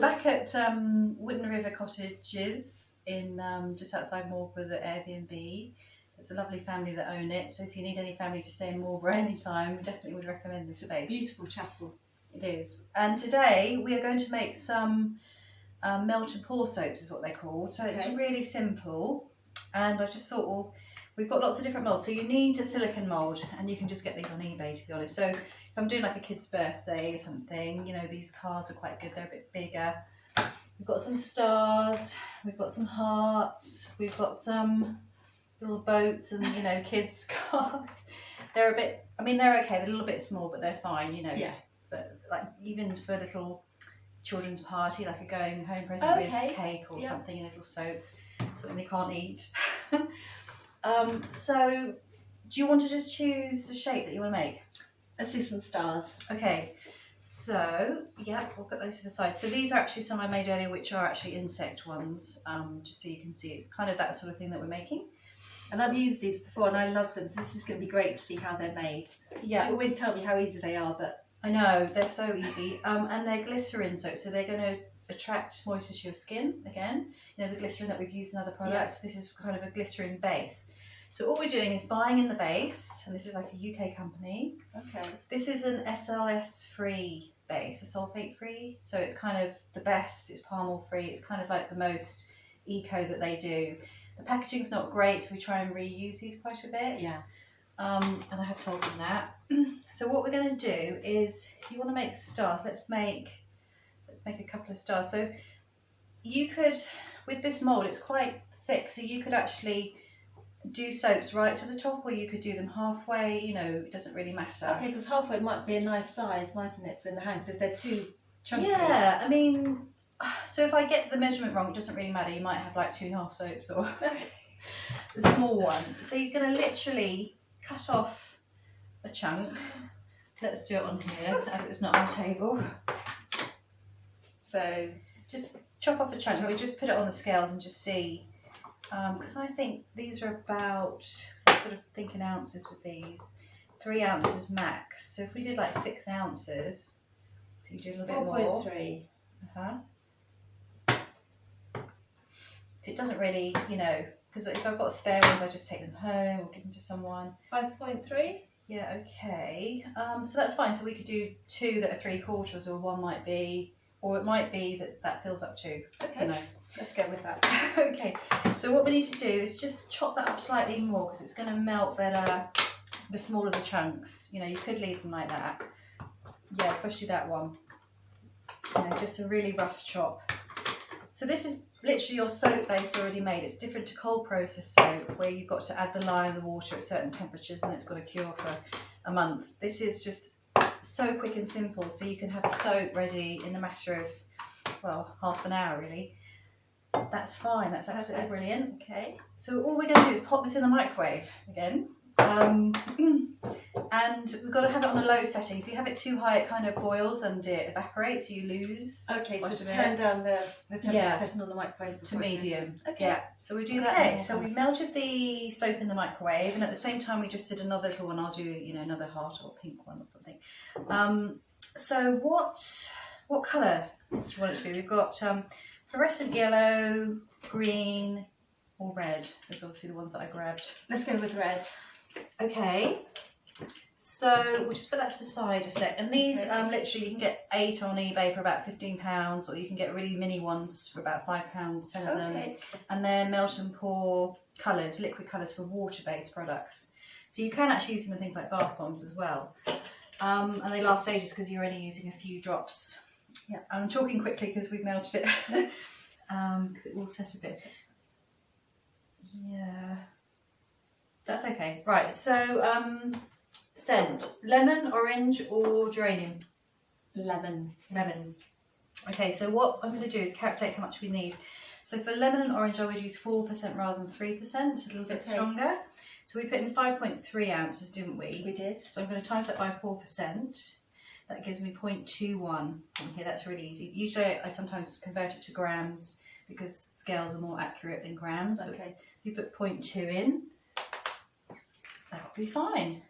back at Wooden River Cottages in just outside Marlborough, the Airbnb. It's a lovely family that own it, so if you need any family to stay in Marlborough anytime, definitely would recommend this space. Beautiful chapel. It is. And today we are going to make some melt and pour soaps, is what they're called. So it's really simple, and I just thought, well, we've got lots of different moulds. So you need a silicone mould, and you can just get these on eBay, to be honest. So if I'm doing like a kid's birthday or something, you know, these cards are quite good. They're a bit bigger. We've got some stars, we've got some hearts, we've got some little boats and, you know, kids' cards. They're a bit, I mean, they're okay. They're a little bit small, but they're fine, you know. Yeah. But like even for a little children's party, like a going home present with cake or something, a little soap, something they can't eat. So do you want to just choose the shape that you want to make? Let's do some stars. Okay, so yeah, we'll put those to the side. So these are actually some I made earlier, which are actually insect ones, just so you can see it's kind of that sort of thing that we're making. And I've used these before and I love them, so this is going to be great to see how they're made. Yeah. You always tell me how easy they are, but... I know, they're so easy. And they're glycerin soaps, so they're going to attract moisture to your skin again. You know, the glycerin that we've used in other products, this is kind of a glycerin base. So all we're doing is buying in the base, and this is like a UK company. Okay. This is an SLS-free base, a sulfate-free, so it's kind of the best, it's palm oil-free, it's kind of like the most eco that they do. The packaging's not great, so we try and reuse these quite a bit. Yeah. And I have told them that. So what we're going to do is, if you want to make stars, let's make a couple of stars. So you could, with this mould, it's quite thick, so you could actually do soaps right to the top, or you could do them halfway, you know, it doesn't really matter. Okay, because halfway might be a nice size, mightn't it, for in the hands, if they're too chunky. Yeah, I mean, so if I get the measurement wrong, it doesn't really matter. You might have like 2.5 soaps or the small one. So you're going to literally cut off a chunk. Let's do it on here, as it's not on the table. So just chop off a chunk. We just put it on the scales and just see. Because I think these are about, so I'm sort of thinking ounces with these, 3 ounces max. So if we did like 6 ounces, so you do a little bit more. 4.3. It doesn't really, you know, because if I've got spare ones, I just take them home or give them to someone. 5.3? Yeah, okay. So that's fine. So we could do 2 that are 3/4, or 1 might be, or it might be that fills up 2. Okay. You know. Let's go with that. Okay, so what we need to do is just chop that up slightly more, because it's going to melt better the smaller the chunks. You know, you could leave them like that. Yeah, especially that one. You know, just a really rough chop. So this is literally your soap base already made. It's different to cold process soap, where you've got to add the lye and the water at certain temperatures, and it's got to cure for a month. This is just so quick and simple, so you can have a soap ready in a matter of, well, half an hour really. That's fine, that's absolutely brilliant. Okay. So all we're going to do is pop this in the microwave again. And we've got to have it on a low setting. If you have it too high, it kind of boils and it evaporates, so you lose. Okay, so quite a turn bit. down the temperature setting on the microwave to medium. Okay. Yeah, so we do that. Okay, so we melted the soap in the microwave, and at the same time we just did another little one. I'll do, you know, another heart or pink one or something. So what colour do you want it to be? We've got fluorescent yellow, green, or red. There's obviously the ones that I grabbed. Let's go with red. Okay, so we'll just put that to the side a sec. And these, literally, you can get 8 on eBay for about £15, or you can get really mini ones for about £5, 10 of them. And they're melt and pour colours, liquid colours for water-based products. So you can actually use them in things like bath bombs as well. And they last ages because you're only using a few drops. Yeah, I'm talking quickly because we've melted it. Because it will set a bit. Yeah. That's okay. Right, so scent. Lemon, orange, or geranium? Lemon. Lemon. Okay, so what I'm going to do is calculate how much we need. So for lemon and orange, I would use 4% rather than 3%, a little bit stronger. So we put in 5.3 ounces, didn't we? We did. So I'm going to times that by 4%. That gives me 0.21 here. That's really easy. Usually I sometimes convert it to grams because scales are more accurate than grams. Okay. If you put 0.2 in, that will be fine.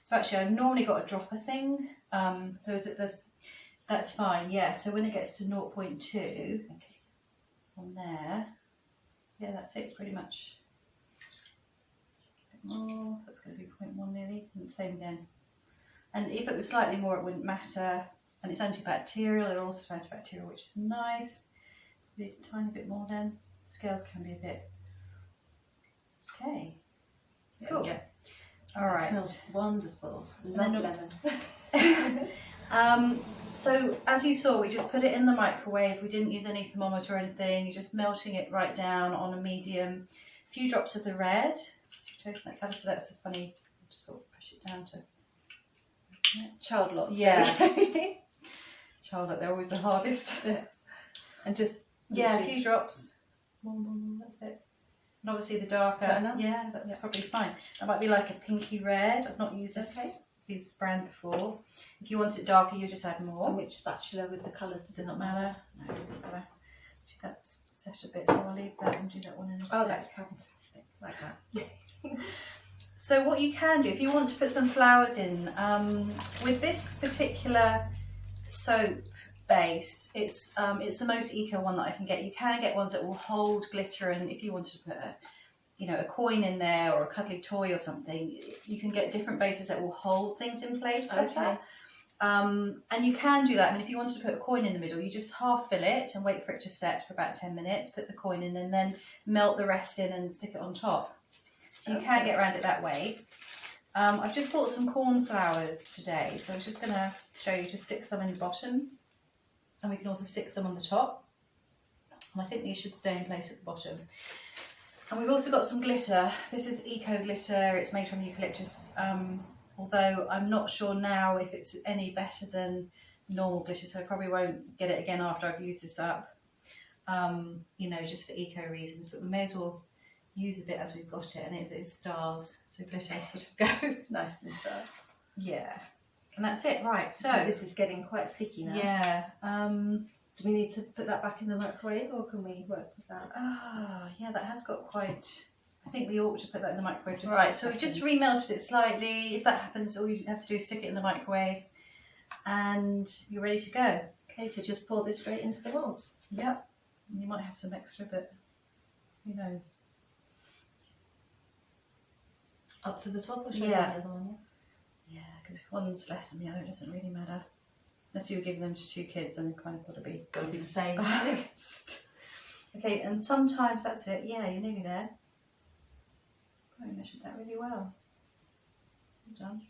So actually I've normally got a dropper thing. So is it this? That's fine, yeah. So when it gets to 0.2 Okay. on there, yeah, that's it pretty much. A bit more, so it's going to be 0.1 nearly, and the same again. And if it was slightly more, it wouldn't matter. And it's antibacterial, they're also antibacterial, which is nice. We need a tiny bit more then. Scales can be a bit. Okay, cool. Yeah. All right. Smells wonderful. then Love it'll- lemon. So as you saw, we just put it in the microwave. We didn't use any thermometer or anything. You're just melting it right down on a medium. A few drops of the red. Chosen that colour, so that's a funny. Just sort of push it down to. Child lock. Yeah. Child lock, they're always the hardest. And just Yeah, a few drops. That's it. And obviously the darker. Is that enough? Yeah, that's Yeah. probably fine. That might be like a pinky red. I've not used this brand before. If you want it darker, you just add more. And which spatula with the colours does it not matter? No, it doesn't matter. That's set a bit, so I'll leave that and do that one in a Oh, sec. that's fantastic. Like that. So what you can do, if you want to put some flowers in, with this particular soap base, it's the most eco one that I can get. You can get ones that will hold glitter, and if you wanted to put a coin in there or a cuddly toy or something, you can get different bases that will hold things in place better. And you can do that. I mean, if you wanted to put a coin in the middle, you just half fill it and wait for it to set for about 10 minutes, put the coin in, and then melt the rest in and stick it on top. So you can get around it that way. I've just bought some cornflowers today, so I'm just going to show you to stick some in the bottom, and we can also stick some on the top. And I think these should stay in place at the bottom. And we've also got some glitter. This is eco glitter. It's made from eucalyptus. Although I'm not sure now if it's any better than normal glitter, so I probably won't get it again after I've used this up, just for eco reasons, but we may as well use a bit as we've got it, and it's stars, so glitter sort of goes. Nice and stars. Yeah, and that's it, right, so. This is getting quite sticky now. Yeah. Do we need to put that back in the microwave, or can we work with that? Oh, yeah, that has got quite... I think we ought to put that in the microwave just right. So we just remelted it slightly. If that happens, all you have to do is stick it in the microwave, and you're ready to go. Okay, so just pour this straight into the moulds. Yep. You might have some extra, but who knows? Up to the top, or should I do the other one? Yeah, because if one's less than the other, it doesn't really matter. Unless you were giving them to 2 kids, then they've kind of got to be the same. Okay, and sometimes that's it. Yeah, you're nearly there. I measured that really well. Well done.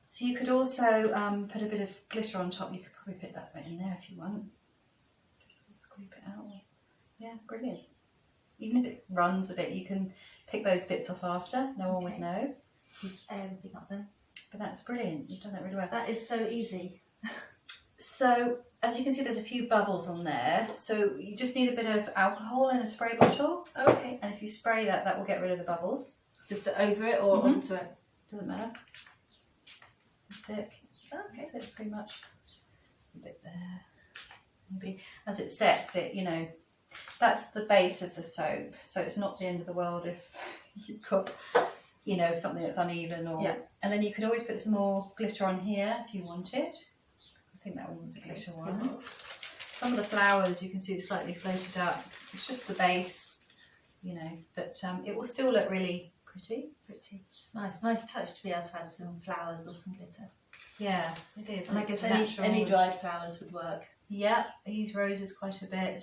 So you could also put a bit of glitter on top. You could probably put that bit in there if you want. Just scoop it out. Yeah, brilliant. Even if it runs a bit, you can pick those bits off after. No one would know. Keep everything up then. But that's brilliant. You've done that really well. That is so easy. So as you can see, there's a few bubbles on there. So you just need a bit of alcohol in a spray bottle. Okay. And if you spray that, that will get rid of the bubbles. Just over it or onto it? Doesn't matter. That's it. Okay. That's it, pretty much. A bit there. Maybe as it sets, that's the base of the soap. So it's not the end of the world if you've got, something that's uneven or. Yeah. And then you could always put some more glitter on here if you wanted. I think that one was a glitter one. Some of the flowers you can see slightly floated up. It's just the base, but it will still look really pretty. It's nice touch to be able to add some flowers or some glitter. Yeah, it is. And I guess any dried flowers would work. Yeah, I use roses quite a bit.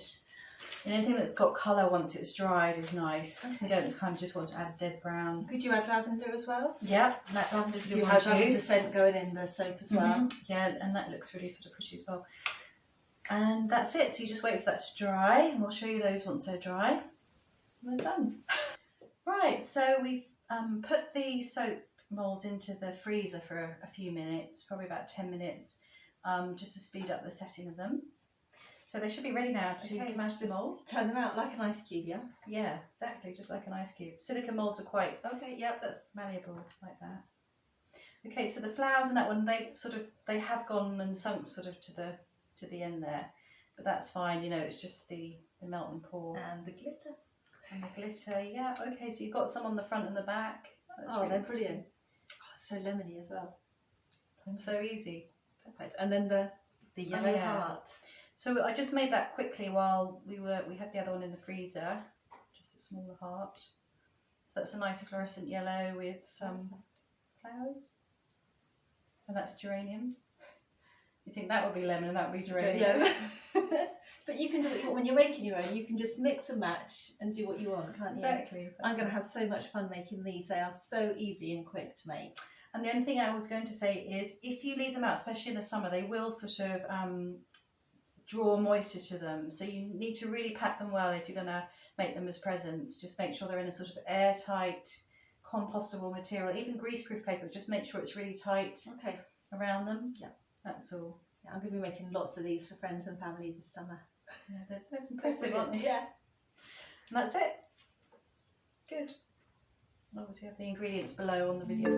And anything that's got colour once it's dried is nice. Okay. You don't kind of just want to add dead brown. Could you add lavender as well? Yeah, that lavender's a good You one have too. lavender scent going in the soap as well. Yeah, and that looks really sort of pretty as well. And that's it. So you just wait for that to dry, and we'll show you those once they're dry. We're done. Right, so we've put the soap moulds into the freezer for a few minutes, probably about 10 minutes, just to speed up the setting of them. So they should be ready now to come out of the mould. Turn them out like an ice cube, yeah? Yeah, exactly, just like an ice cube. Silicone moulds are quite Okay, yep, that's malleable like that. Okay, so the flowers in that one, they have gone and sunk sort of to the end there, but that's fine. It's just the melt and pour and the glitter. and the glitter. Yeah, okay. So you've got some on the front and the back. That's Oh, really they're pretty. brilliant. Oh, so lemony as well. And so easy. Perfect. And then the yellow yeah. heart. So I just made that quickly while we had the other one in the freezer, just a smaller heart. So that's a nice fluorescent yellow with some flowers. And that's geranium. You think that would be lemon, that would be geranium. Yeah. But you can do what you want. When you're making your own, you can just mix and match and do what you want, can't you? Exactly. I'm going to have so much fun making these. They are so easy and quick to make. And the only thing I was going to say is if you leave them out, especially in the summer, they will sort of draw moisture to them. So you need to really pack them well if you're going to make them as presents. Just make sure they're in a sort of airtight, compostable material. Even greaseproof paper, just make sure it's really tight around them. Yeah. That's all. Yeah, I'm going to be making lots of these for friends and family this summer. Yeah, they're impressive, aren't they? Yeah. And that's it. Good. And obviously have the ingredients below on the video.